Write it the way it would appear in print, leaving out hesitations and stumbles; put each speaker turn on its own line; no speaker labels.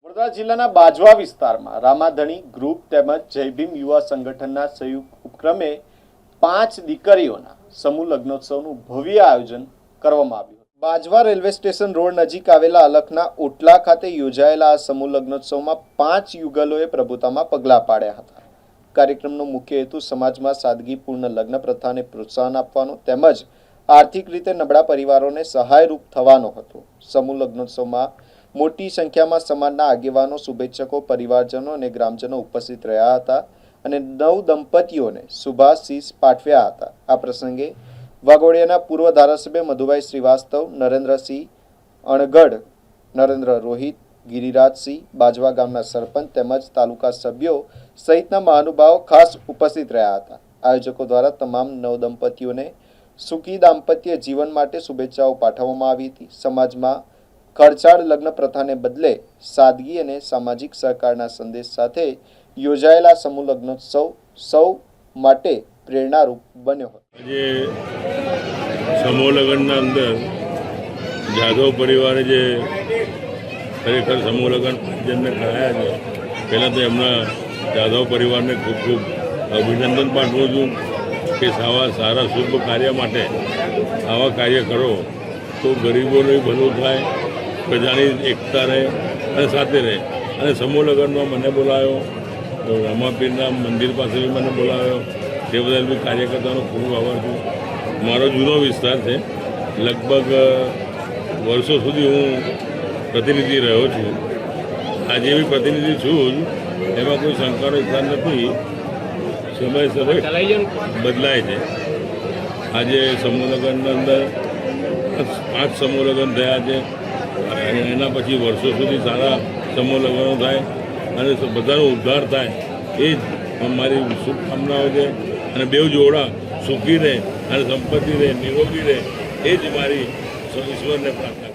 વડોદરા જિલ્લાના બાજવા વિસ્તારમાં રામાધણી ગ્રુપ તેમજ જય ભીમ યુવા સંગઠનના સંયુક્ત ઉપક્રમે 5 દીકરીઓના સમૂહ લગ્નોત્સવનું ભવ્ય આયોજન કરવામાં આવ્યું. બાજવા રેલવે સ્ટેશન રોડ નજીક આવેલા અલખના ઓટલા ખાતે યોજાયેલા આ સમૂહ લગ્નોત્સવમાં 5 યુગલોએ પ્રભુતામાં પગલાં પાડ્યા હતા. કાર્યક્રમનો મુખ્ય હેતુ સમાજમાં સાદગીપૂર્ણ લગ્ન પ્રથાને પ્રોત્સાહન આપવાનો તેમજ આર્થિક રીતે નબળા પરિવારોને સહાયરૂપ થવાનો હતો. સમૂહ લગ્નોત્સવમાં મોટી સંખ્યામાં સમાજના આગેવાનો, શુભેચ્છકો, પરિવારજનો અને ગ્રામજનો ઉપસ્થિત રહ્યા હતા અને 9 દંપતીઓને શુભાશીષ પાઠવ્યા હતા. આ પ્રસંગે વાઘોડિયાના પૂર્વ ધારાસભ્ય મધુભાઈ શ્રીવાસ્તવ, નરેન્દ્રસિંહ અણગઢ, નરેન્દ્ર રોહિત, ગિરિરાજસિંહ, બાજવા ગામના સરપંચ તેમજ તાલુકા સભ્યો સહિતના મહાનુભાવો ખાસ ઉપસ્થિત રહ્યા હતા. આયોજકો દ્વારા તમામ 9 દંપતીઓને સુખી દાંપત્ય જીવન માટે શુભેચ્છાઓ પાઠવવામાં આવી હતી. સમાજમાં ખર્ચાળ લગ્ન પ્રથાને બદલે સાદગી અને સામાજિક સહકારના સંદેશ સાથે યોજાયેલા સમૂહ લગ્નોત્સવ સૌ માટે પ્રેરણારૂપ બન્યો હતો.
આજે સમૂહ લગ્નના અંદર જાદવ પરિવારે જે ખરેખર સમૂહ લગ્ન જેમને કરાયા છે, પહેલાં તો એમના જાદવ પરિવારને ખૂબ ખૂબ અભિનંદન પાઠવું છું કે સારા શુભ કાર્ય માટે આવા કાર્ય કરો તો ગરીબોનું ભલું થાય, પ્રજાની એકતા રહે અને સાથે રહે. અને સમૂહ લગ્નમાં મને બોલાવ્યો, રામાપીરના મંદિર પાસે બી મને બોલાવ્યો, તે બદલ બી કાર્યકર્તાનો ખૂબ આભાર છું. મારો જૂનો વિસ્તાર છે, લગભગ વર્ષો સુધી હું પ્રતિનિધિ રહ્યો છું. આજે બી પ્રતિનિધિ છું જ, એમાં કોઈ શંકાનો સ્થાન નથી. સમયસર બદલાય છે. આજે સમૂહ લગ્નના અંદર 5 સમૂહ લગ્ન થયા છે અને એના પછી વર્ષો સુધી સારા સમૂહ લગ્નો થાય અને બધાનો ઉદ્ધાર થાય, એ જ મારી શુભકામનાઓ છે. અને બેઉ જોડા સુખી રહે અને સંપત્તિ રહે, નિરોગી રહે, એ જ મારી ઈશ્વરને પ્રાર્થના.